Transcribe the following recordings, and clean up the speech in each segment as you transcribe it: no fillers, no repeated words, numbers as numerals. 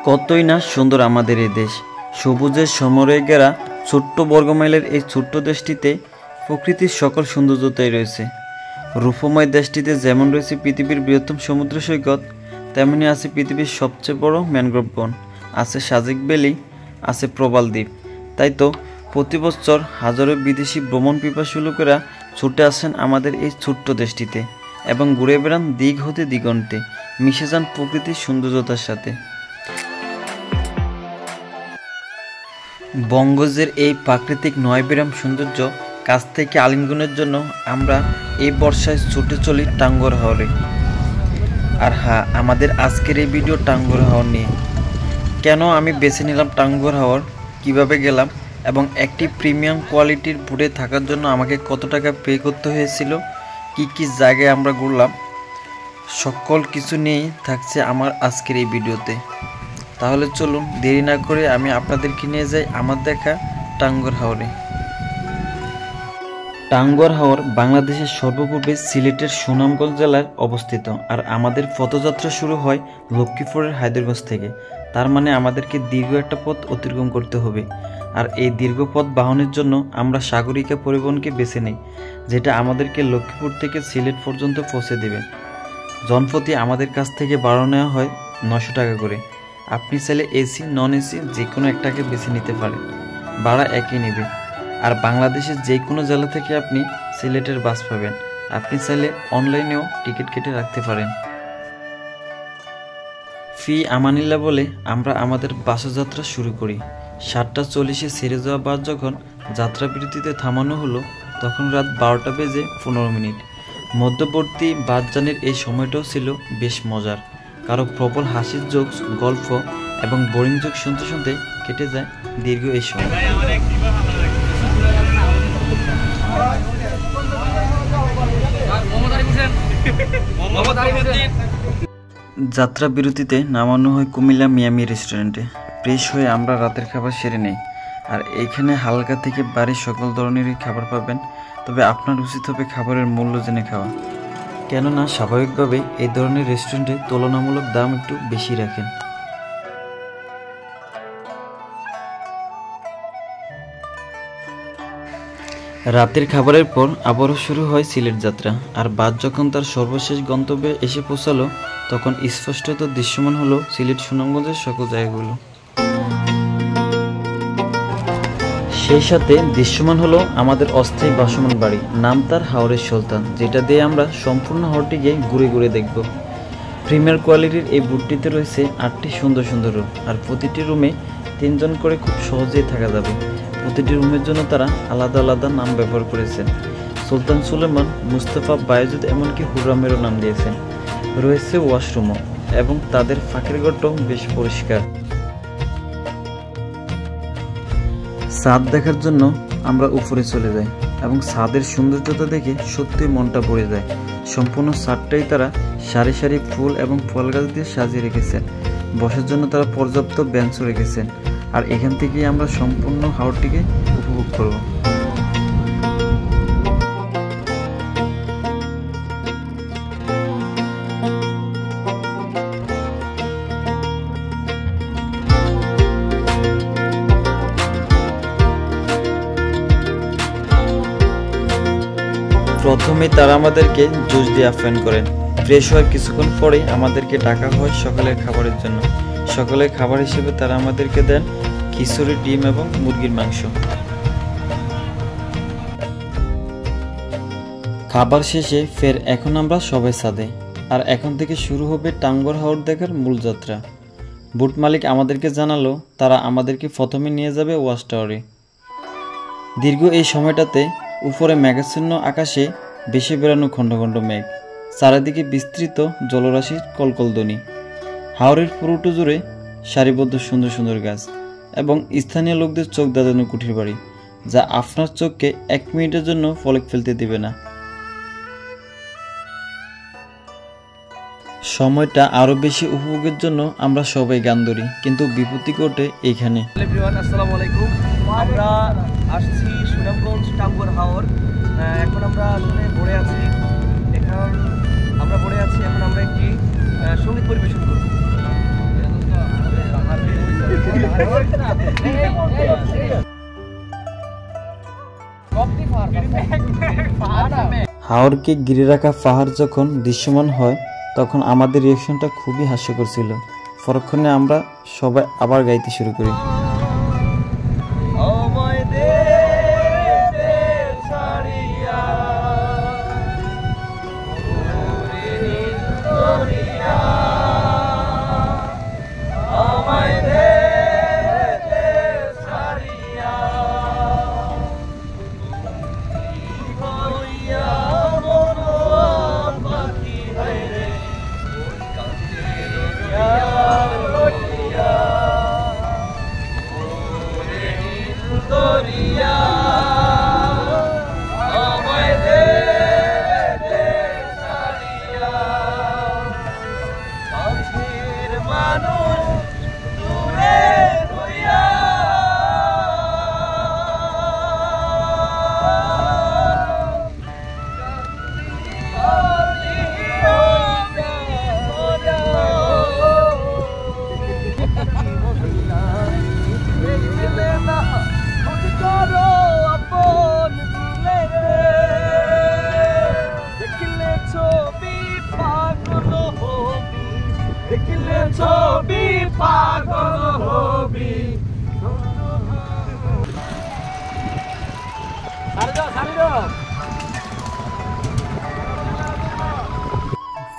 কতই না সুন্দর আমাদের এই দেশ। সবুজের সমরে ঘেরা ছোট্ট বর্গমাইলের এই ছোট্ট দেশটিতে প্রকৃতির সকল সৌন্দর্যতাই রয়েছে। রূপময় দেশটিতে যেমন রয়েছে পৃথিবীর বৃহত্তম সমুদ্র সৈকত, তেমনি আছে পৃথিবীর সবচেয়ে বড় ম্যানগ্রোভ বন, আছে সাজেক ভ্যালি, আছে প্রবাল দ্বীপ। তাই তো প্রতি বছর হাজারো বিদেশি ভ্রমণ পিপাসু লোকেরা ছুটে আসেন আমাদের এই ছোট্ট দেশটিতে এবং ঘুরে বেড়ান দিক হতে দিগন্তে, মিশে যান প্রকৃতির সৌন্দর্যতার সাথে। বঙ্গজের এই প্রাকৃতিক নয়বিরাম সৌন্দর্য কাছ থেকে আলিঙ্গনের জন্য আমরা এই বর্ষায় ছুটে চলি টাঙ্গুয়ার হাওরে। আর হ্যাঁ, আমাদের আজকের এই ভিডিও টাঙ্গুয়ার হাওর নিয়ে। কেন আমি বেছে নিলাম টাঙ্গুয়ার হাওর, কীভাবে গেলাম এবং একটি প্রিমিয়াম কোয়ালিটির বোটে থাকার জন্য আমাকে কত টাকা পে করতে হয়েছিল, কি কি জায়গায় আমরা ঘুরলাম, সকল কিছু নিয়েই থাকছে আমার আজকের এই ভিডিওতে। তাহলে চলুন দেরি না করে আমি আপনাদেরকে নিয়ে যাই আমার দেখা টাঙ্গুয়ার হাওরে। টাঙ্গুয়ার হাওর বাংলাদেশের সর্বপূর্বে সিলেটের সুনামগঞ্জ জেলায় অবস্থিত। আর আমাদের পথযাত্রা শুরু হয় লক্ষ্মীপুরের হায়দ্রাবাদ থেকে। তার মানে আমাদেরকে দীর্ঘ একটা পথ অতিক্রম করতে হবে। আর এই দীর্ঘ পথ বাহনের জন্য আমরা সাগরিকা পরিবহনকে বেছে নিই, যেটা আমাদেরকে লক্ষ্মীপুর থেকে সিলেট পর্যন্ত পৌঁছে দেবে। জনপ্রতি আমাদের কাছ থেকে ভাড়া নেওয়া হয় 900 টাকা করে। আপনি চাইলে এসি নন এসি যে কোনো একটাকে বেছে নিতে পারেন, ভাড়া একই নেবে। আর বাংলাদেশের যে কোনো জেলা থেকে আপনি সিলেটের বাস পাবেন। আপনি চাইলে অনলাইনেও টিকিট কেটে রাখতে পারেন। ফি আমানিল্লাহ বলে আমরা আমাদের বাসযাত্রা শুরু করি। 7:40-এ ছেড়ে যাওয়া বাস যখন যাত্রা বিরতিতে থামানো হলো, তখন রাত 12টা বেজে 15 মিনিট। মধ্যবর্তী বাসযানের এই সময়টাও ছিল বেশ মজার, কারো প্রবল হাসির জোক, গল্প এবং বোরিং জোক শুনতে শুনতে কেটে যায় দীর্ঘ এই সময়। যাত্রা বিরতিতে নামানো হয় কুমিল্লা মিয়ামি রেস্টুরেন্টে। ফ্রেশ হয়ে আমরা রাতের খাবার সেরে নেই। আর এইখানে হালকা থেকে বাড়ির সকল ধরনেরই খাবার পাবেন, তবে আপনার উচিত হবে খাবারের মূল্য জেনে খাওয়া, কেননা স্বাভাবিকভাবে এই ধরনের রেস্টুরেন্টে তুলনামূলক দাম একটু বেশি রাখেন। রাতের খাবারের পর আবারও শুরু হয় সিলেট যাত্রা। আর বাস যখন তার সর্বশেষ গন্তব্যে এসে পৌঁছালো, তখন স্পষ্টত দৃশ্যমান হলো সিলেট সুনামগঞ্জের সকল জায়গাগুলো। সেই সাথে দৃশ্যমান হলো আমাদের অস্থায়ী বাসমান বাড়ি, নাম তার হাওরের সুলতান, যেটা দিয়ে আমরা সম্পূর্ণ হাওরটিকে ঘুরে ঘুরে দেখব। প্রিমিয়ার কোয়ালিটির এই বুটটিতে রয়েছে 8টি সুন্দর সুন্দর রুম। আর প্রতিটি রুমে 3 জন করে খুব সহজেই থাকা যাবে। প্রতিটি রুমের জন্য তারা আলাদা আলাদা নাম ব্যবহার করেছেন। সুলতান সুলেমান, মুস্তাফা, বায়েজিদ, এমনকি হুররামেরও নাম দিয়েছেন। রয়েছে ওয়াশরুমও এবং তাদের ফাঁকের ঘরটাও বেশ পরিষ্কার। ছাদ দেখার জন্য আমরা উপরে চলে যাই এবং ছাদের সৌন্দর্যতা দেখে সত্যিই মনটা ভরে যায়। সম্পূর্ণ ছাদটাই তারা সারি সারি ফুল এবং ফল গাছ দিয়ে সাজিয়ে রেখেছেন। বসার জন্য তারা পর্যাপ্ত বেঞ্চও রেখেছেন। আর এখান থেকেই আমরা সম্পূর্ণ হাওরটিকে উপভোগ করব। প্রথমে তারা আমাদেরকে জুস দিয়ে আপ্যায়ন করেন। ফ্রেশ হওয়ার কিছুক্ষণ পরেই আমাদেরকে ডাকা হয় সকালের খাবারের জন্য। সকালের খাবার হিসেবে তারা আমাদেরকে দেন খিচুড়ি, ডিম এবং মুরগির মাংস। খাবার শেষে ফের এখন আমরা সবাই ছাদে। আর এখন থেকে শুরু হবে টাঙ্গুয়ার হাওর দেখার মূল যাত্রা। বুট মালিক আমাদেরকে জানালো তারা আমাদেরকে প্রথমে নিয়ে যাবে ওয়াচ টাওয়ারে। দীর্ঘ এই সময়টাতে উপরে মেঘাচ্ছন্ন আকাশে ভেসে বেড়ানো খণ্ড খণ্ড মেঘ, চারিদিকে বিস্তৃত জলরাশির কলকলধ্বনি। হাওরের পুরোটা জুড়ে সারিবদ্ধ সুন্দর সুন্দর গাছ এবং স্থানীয় লোকদের চোখ দাঁড়ানো কুঠির বাড়ি, যা আপনার চোখকে 1 মিনিটের জন্য পলক ফেলতে দেবে না। সময়টা আরো বেশি উপভোগের জন্য আমরা সবাই গান ধরি, কিন্তু বিপত্তি ঘটে এইখানে। আসসালামু আলাইকুম, আমরা আসছি সুনামগঞ্জ টাঙ্গুয়ার হাওর। এখন আমরা আসলে ভরে আছি। এখন আমরা একটি সঙ্গীত পরিবেশন করব। হাওরকে ঘিরে রাখা পাহাড় যখন দৃশ্যমান হয় তখন আমাদের রিঅ্যাকশনটা খুবই হাস্যকর ছিল। পরক্ষণে আমরা সবাই আবার গাইতে শুরু করি।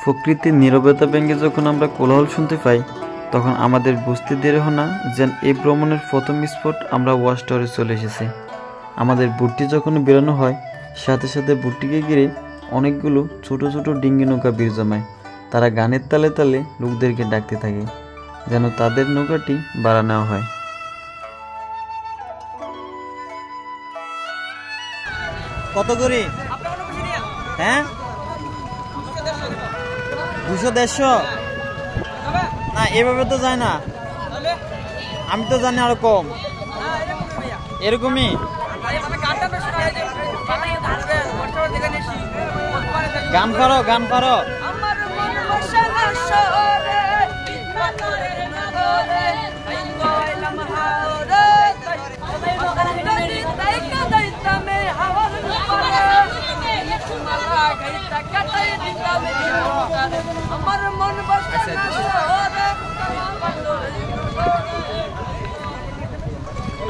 প্রকৃতির নীরবতা ভেঙে যখন আমরা কোলাহল শুনতে পাই তখন আমাদের বুঝতে দেরি হয় না যে এই ভ্রমণের প্রথম স্পট আমরা ওয়াচ টাওয়ারে চলে এসেছি। আমাদের বুটটি যখন বেরোনো হয় সাথে সাথে বুটটিকে ঘিরে অনেকগুলো ছোট ছোট ডিঙ্গি নৌকা ভিড় জমায়। তারা গানের তালে তালে লোকদেরকে ডাকতে থাকে যেন তাদের নৌকাটি ভাড়া নেওয়া হয়। কত করে? হ্যাঁ, 200-150 না, এভাবে তো যায় না। আমি তো জানি আরো কম। এরকমই গান পারো, গান পারো।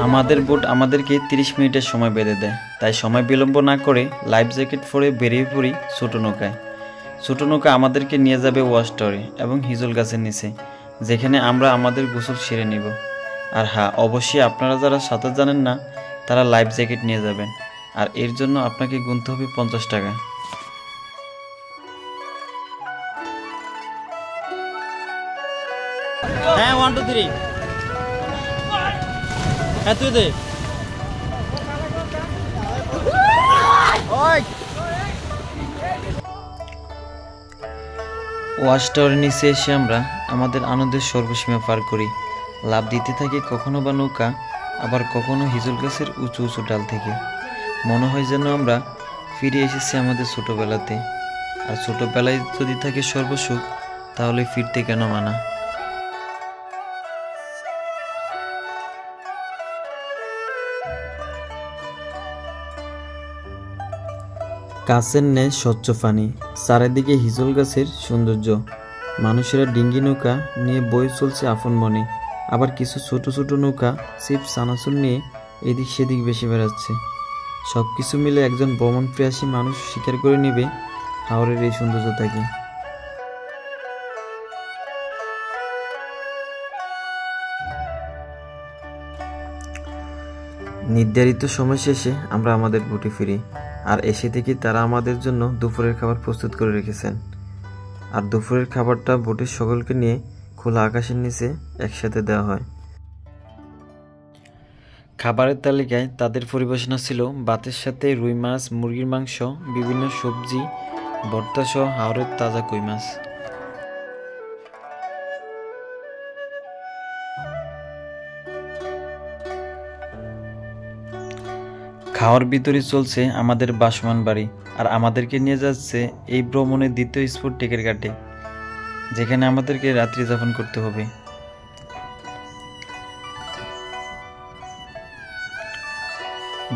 আমাদের বোট আমাদেরকে 30 মিনিটের সময় বেঁধে দেয়, তাই সময় বিলম্ব না করে লাইফ জ্যাকেট পরে বেরিয়ে পড়ি ছোট নৌকায়। ছোট নৌকা আমাদেরকে নিয়ে যাবে ওয়াচ টাওয়ারে এবং হিজল গাছের নিচে, যেখানে আমরা আমাদের গোসল সেরে নিব। আর হ্যাঁ, অবশ্যই আপনারা যারা সাঁতার জানেন না তারা লাইফ জ্যাকেট নিয়ে যাবেন, আর এর জন্য আপনাকে গুনতে হবে 50 টাকা। হ্যাঁ, 1 2 3। হ্যাঁ, তুই দে। ওয়াচ টাওয়ারের নিচে এসে আমরা আমাদের আনন্দের সর্বসীমা পার করি। লাফ দিতে থাকি কখনো বা নৌকা, আবার কখনো হিজল গাছের উঁচু উঁচু ডাল থেকে। মনে হয় যেন আমরা ফিরে এসেছি আমাদের ছোটবেলাতে। আর ছোটবেলায় যদি থাকে সর্বসুখ, তাহলে ফিরতে কেন মানা। কাছের ন্যায় স্বচ্ছ পানি, চারিদিকে হিজল গাছের সৌন্দর্য, মানুষেরা ডিঙ্গি নৌকা নিয়ে বয়ে চলছে আপন মনে, আবার কিছু ছোট ছোট নৌকা চিপস চানাচুর নিয়ে এদিক সেদিক বেশি বেড়াচ্ছে। সব কিছু মিলে একজন ভ্রমণ প্রিয়াসী মানুষ স্বীকার করে নেবে হাওরের এই সৌন্দর্যটাকে। নির্ধারিত সময় শেষে আমরা আমাদের বুটে ফিরি, আর এসে থেকে তারা আমাদের জন্য দুপুরের খাবার প্রস্তুত করে রেখেছেন। আর দুপুরের খাবারটা বোটের সকলকে নিয়ে খোলা আকাশের নিচে একসাথে দেওয়া হয়। খাবারের তালিকায় তাদের পরিবেশনা ছিল ভাতের সাথে রুই মাছ, মুরগির মাংস, বিভিন্ন সবজি, ভর্তা সহ হাওরের তাজা কই মাছ। খাওয়ার ভিতরে চলছে আমাদের বাসমান বাড়ি, আর আমাদেরকে নিয়ে যাচ্ছে এই ভ্রমণের দ্বিতীয় স্পট টেকের ঘাটে, যেখানে আমাদেরকে রাত্রি যাপন করতে হবে।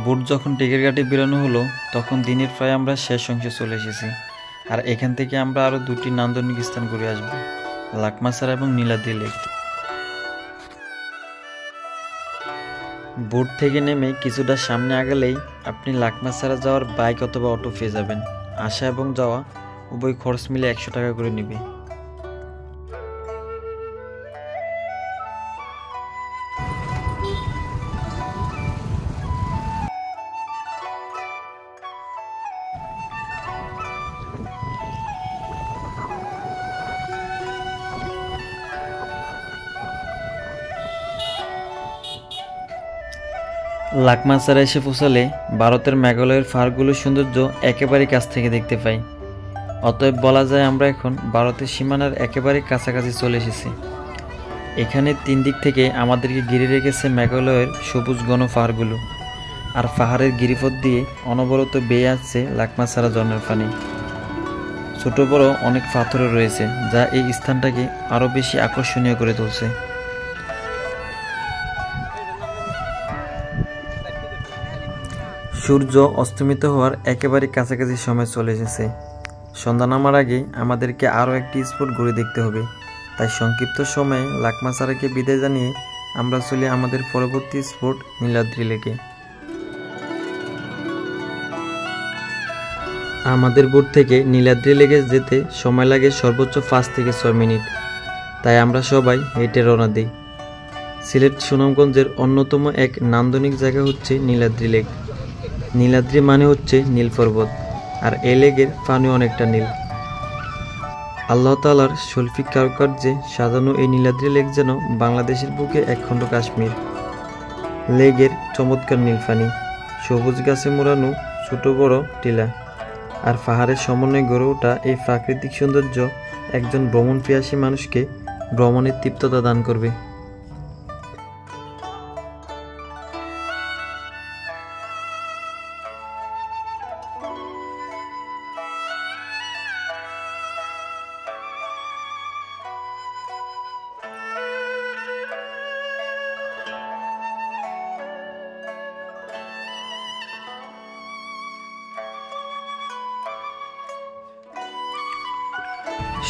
বোট যখন টেকেরঘাটে বেরোনো হলো তখন দিনের প্রায় আমরা শেষ অংশে চলে এসেছি। আর এখান থেকে আমরা আরও দুটি নান্দনিক স্থান ঘুরে আসবো, লাকমাছড়া এবং নীলাদ্রি লেক। বোট থেকে নেমে কিছুটা সামনে আগালেই আপনি লাকমাছড়া যাওয়ার বাইক অথবা অটো পেয়ে যাবেন। আসা এবং যাওয়া উভয় খরচ মিলে 100 টাকা করে নেবে। লাকমাছড়া এসে পৌঁছালে ভারতের মেঘালয়ের পাহাড়গুলোর সৌন্দর্য একেবারে কাছ থেকে দেখতে পাই। অতএব বলা যায় আমরা এখন ভারতের সীমানার একেবারে কাছাকাছি চলে এসেছি। এখানে 3 দিক থেকে আমাদেরকে ঘিরে রেখেছে মেঘালয়ের সবুজ ঘন পাহাড়গুলো, আর পাহাড়ের গিরিপথ দিয়ে অনবরত বেয়ে আসছে লাকমাছড়া ঝর্ণার পানি। ছোট বড় অনেক পাথরও রয়েছে, যা এই স্থানটাকে আরও বেশি আকর্ষণীয় করে তুলছে। সূর্য অস্তমিত হওয়ার একেবারে কাছাকাছি সময় চলে এসেছে। সন্ধ্যা নামার আগে আমাদেরকে আরও একটি স্পট ঘুরে দেখতে হবে, তাই সংক্ষিপ্ত সময়ে লাকমাছড়াকে বিদায় জানিয়ে আমরা চলি আমাদের পরবর্তী স্পট নীলাদ্রি লেকে। আমাদের বোট থেকে নীলাদ্রি লেকে যেতে সময় লাগে সর্বোচ্চ 5 থেকে 6 মিনিট, তাই আমরা সবাই হেঁটে রওনা দিই। সিলেট সুনামগঞ্জের অন্যতম এক নান্দনিক জায়গা হচ্ছে নীলাদ্রি লেক। নীলাদ্রি মানে হচ্ছে নীল পর্বত, আর এই লেকের পানি অনেকটা নীল। আল্লাহ তাআলার শৈল্পিক কারুকার্যে সাজানো এই নীলাদ্রি লেক যেন বাংলাদেশের বুকে একখণ্ড কাশ্মীর। লেকের চমৎকার নীল পানি, সবুজ গাছে মোড়ানো ছোট বড় টিলা, আর পাহাড়ের সমন্বয়ে গড়ে ওঠা এই প্রাকৃতিক সৌন্দর্য একজন ভ্রমণ পিয়াসী মানুষকে ভ্রমণের তৃপ্ততা দান করবে।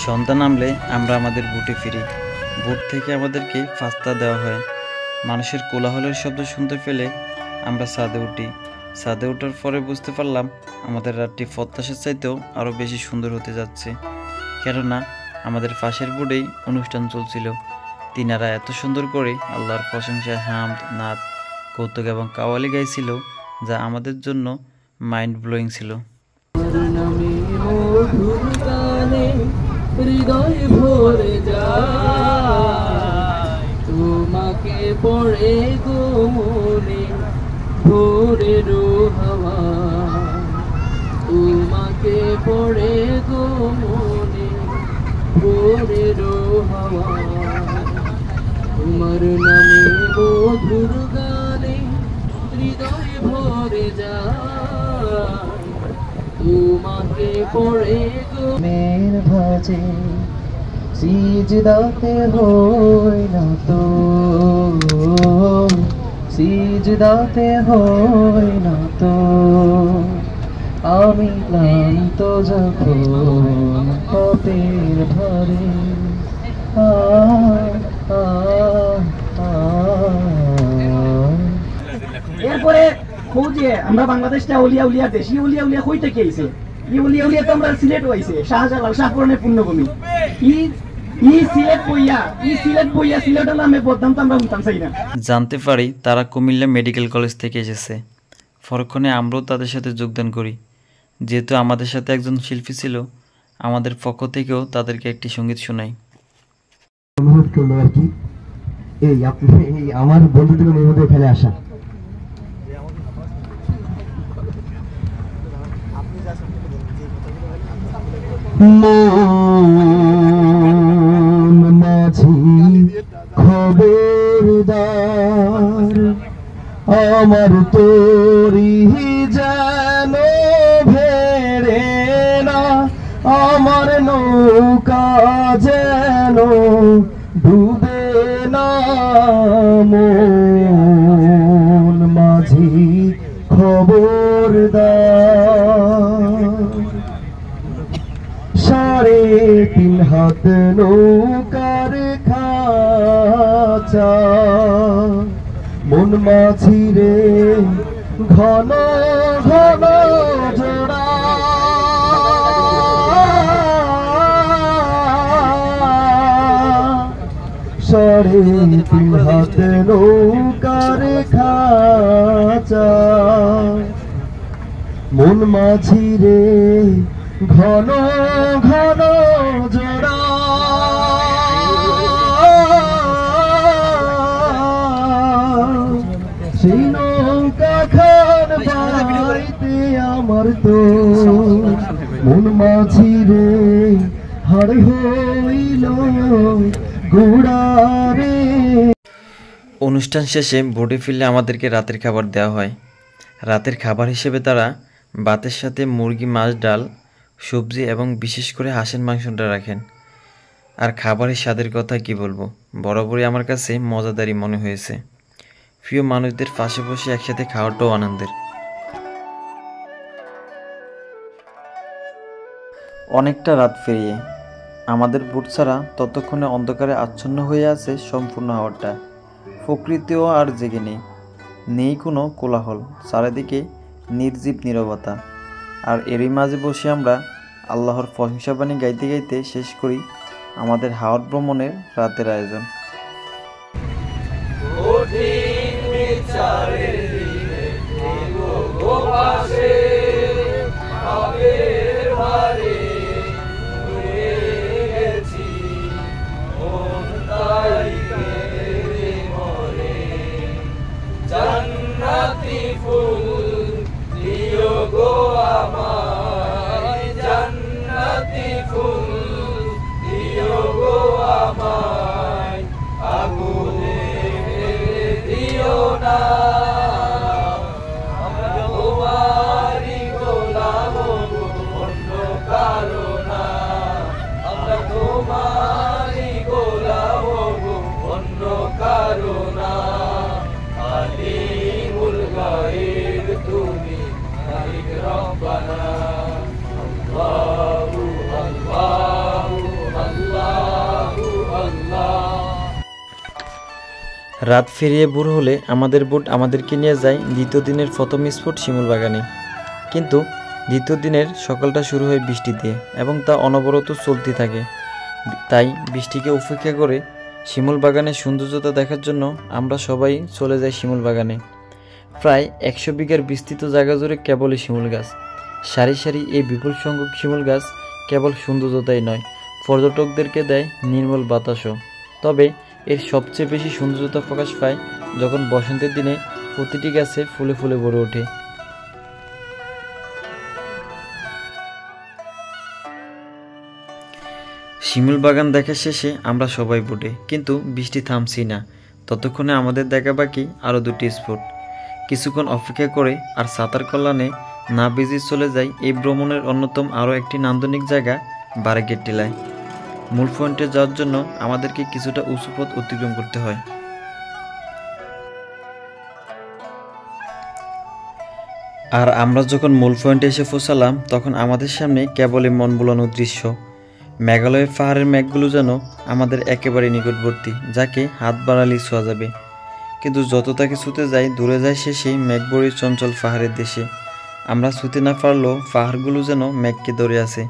সন্ধ্যা নামলে আমরা আমাদের বুটে ফিরি। বুট থেকে আমাদেরকে ফাস্তা দেওয়া হয়। মানুষের কোলাহলের শব্দ শুনতে পেলে আমরা ছাদে উঠি। ছাদে ওঠার পরে বুঝতে পারলাম আমাদের রাতটি প্রত্যাশার চাইতেও আরও বেশি সুন্দর হতে যাচ্ছে, কেননা আমাদের পাশের বুটেই অনুষ্ঠান চলছিল। তিনারা এত সুন্দর করে আল্লাহর প্রশংসায় হামদ, নাত, কৌতুক এবং কাওয়ালি গাইছিল, যা আমাদের জন্য মাইন্ড ব্লোয়িং ছিল। হৃদয় ভরে যায় তোমাকে পড়ে গো মনে ভোরের হাওয়া, তোমাকে পড়ে গো মনে ভোরের হাওয়া, তোমার নামে মধুর গানে হৃদয় ভরে যায় তোমাকে পড়ে গো মের ভাজে সিজদাতে হই না তো, সিজদাতে হই না তো আমি ক্লান্ত যখন পাপের ভারে এরপরে খোঁজে আমরা বাংলাদেশটা উলিয়া উলিয়া দেশ, উলিয়া উলিয়া কই থেকে আইছে? উলিয়া উলিয়া তো আমরা সিলেট হইছে, শাহজালাল শাহপুরনের পুণ্যভূমি। সিলেট নামে বদনাম তো আমরা শুনতাম চাই না। জানতে পারি তারা কুমিল্লা মেডিকেল কলেজ থেকে এসেছে। পরক্ষণে আমরাও তাদের সাথে যোগদান করি। যেহেতু আমাদের সাথে একজন শিল্পী ছিল, আমাদের পক্ষ থেকেও তাদেরকে একটি সঙ্গীত শোনাই। অনুরোধ করলো আর কি, এই আমার বন্ধুদের মধ্যে ফেলে আসা। মন মাঝি খবরদার আমার তোরি যেন ভেড়ে না, আমার নৌকা যেন ডুবে না। মন মাঝি হাত নৌকার খাঁচা মন মাঝি রে ঘন ঘন জোড়া সাড়ে তিন হাত নৌকার খাঁচা মন মাঝি রে ঘন ঘন জোড়া সেই নৌকা খান বাড়িতে আমার তো মন মাঝি রে হার হইল গুড়ারে। অনুষ্ঠান শেষে বোটে ফিরলে আমাদেরকে রাতের খাবার দেওয়া হয়। রাতের খাবার হিসেবে তারা ভাতের সাথে মুরগি, মাছ, ডাল, সবজি এবং বিশেষ করে হাঁসের মাংসটা রাখেন। আর খাবারের স্বাদের কথা কি বলবো, বরাবরই আমার কাছে মজাদারই মনে হয়েছে। প্রিয় মানুষদের পাশে বসে একসাথে খাওয়াটাও আনন্দের। অনেকটা রাত পেরিয়ে আমাদের বুট ছাড়া ততক্ষণে অন্ধকারে আচ্ছন্ন হয়ে আছে সম্পূর্ণ হাওরটা। প্রকৃতিও আর জেগে নেই, নেই কোনো কোলাহল, চারিদিকে নির্জীব নীরবতা। আর এরই মাঝে বসে আমরা আল্লাহর প্রশংসা বাণী গাইতে গাইতে শেষ করি আমাদের হাওর ভ্রমণের রাতের আয়োজন। রাত ফিরিয়ে ভোর হলে আমাদের বোট আমাদেরকে নিয়ে যায় দ্বিতীয় দিনের প্রথম স্পট শিমুল বাগানে। কিন্তু দ্বিতীয় দিনের সকালটা শুরু হয় বৃষ্টি দিয়ে এবং তা অনবরত চলতে থাকে। তাই বৃষ্টিকে উপেক্ষা করে শিমুল বাগানের সৌন্দর্যতা দেখার জন্য আমরা সবাই চলে যাই শিমুল বাগানে। প্রায় 100 বিঘার বিস্তৃত জায়গা জুড়ে কেবলই শিমুল গাছ। সারি সারি এই বিপুল সংখ্যক শিমুল গাছ কেবল সৌন্দর্যতাই নয়, পর্যটকদেরকে দেয় নির্মল বাতাসও। তবে এর সবচেয়ে বেশি সৌন্দর্যতা প্রকাশ পায় যখন বসন্তের দিনে প্রতিটি গাছে ফুলে ফুলে ভরে ওঠে। শিমুল বাগান দেখা শেষে আমরা সবাই বোটে, কিন্তু বৃষ্টি থামছি না। ততক্ষণে আমাদের দেখা বাকি আরও 2টি স্পট। কিছুক্ষণ অপেক্ষা করে আর সাঁতার কল্যাণে না ভিজে চলে যাই এই ভ্রমণের অন্যতম আরও একটি নান্দনিক জায়গা বারেগেট টিলায়। মূল পয়েন্টে যাওয়ার জন্য আমাদেরকে কিছুটা উঁচু পথ অতিক্রম করতে হয়। আর আমরা যখন মূল পয়েন্টে এসে পৌঁছালাম তখন আমাদের সামনে কেবলই মন ভোলানো দৃশ্য। মেঘালয়ের পাহাড়ের মেঘগুলো যেন আমাদের একেবারে নিকটবর্তী, যাকে হাত বাড়ালেই ছোঁয়া যাবে। কিন্তু যত তাকে ছুঁতে যাই দূরে যায় সে সেই মেঘবড়ি চঞ্চল পাহাড়ের দেশে। আমরা ছুঁতে না পারলেও পাহাড়গুলো যেন মেঘকে ধরে আছে।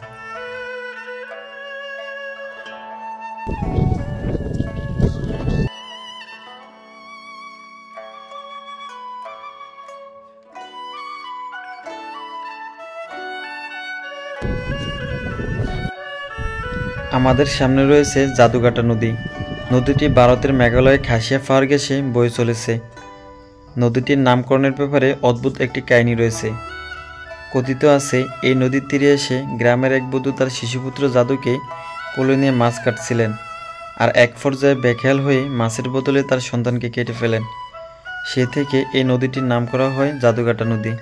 আমাদের সামনে রয়েছে জাদুঘাটা নদী। নদীটি ভারতের মেঘালয় খাসিয়া পাহাড় ঘেঁষে বয়ে চলেছে। নদীটির নামকরণের ব্যাপারে অদ্ভুত একটি কাহিনী রয়েছে। কথিত আছে এই নদীর তীরে এসে গ্রামের এক বধূ তার শিশুপুত্র জাদুকে কোলে নিয়ে মাছ কাটছিলেন, আর এক পর্যায়ে বেখেয়াল হয়ে মাছের বদলে তার সন্তানকে কেটে ফেলেন। সে থেকে এই নদীটির নাম করা হয় জাদুঘাটা নদী।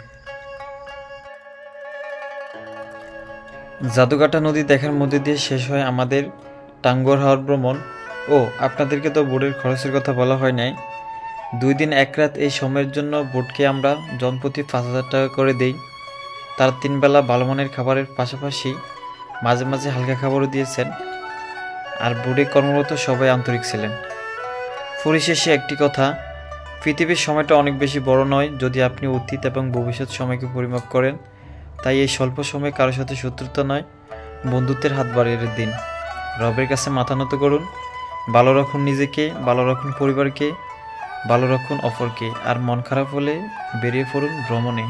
জাদুঘাটা নদী দেখার মধ্যে দিয়ে শেষ হয় আমাদের টাঙ্গুয়ার হাওর ভ্রমণ। ও আপনাদেরকে তো বোটের খরচের কথা বলা হয় নাই। 2 দিন 1 রাত এই সময়ের জন্য বোটকে আমরা জনপ্রতি 5000 টাকা করে দেই। তার 3 বেলা ভালো মানের খাবারের পাশাপাশি মাঝে মাঝে হালকা খাবারও দিয়েছেন। আর বোর্ডে কর্মরত সবাই আন্তরিক ছিলেন। পরিশেষে একটি কথা, পৃথিবীর সময়টা অনেক বেশি বড় নয় যদি আপনি অতীত এবং ভবিষ্যৎ সময়কে পরিমাপ করেন। তাই এই স্বল্প সময়ে কারোর সাথে শত্রুতা নয়, বন্ধুত্বের হাত বাড়িয়ে দিন। রবের কাছে মাথা নত করুন, ভালো রাখুন নিজেকে, ভালো রাখুন পরিবারকে, ভালো রাখুন অপরকে। আর মন খারাপ হলে বেরিয়ে পড়ুন ভ্রমণে।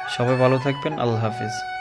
সবাই ভালো থাকবেন। আল্লাহ হাফিজ।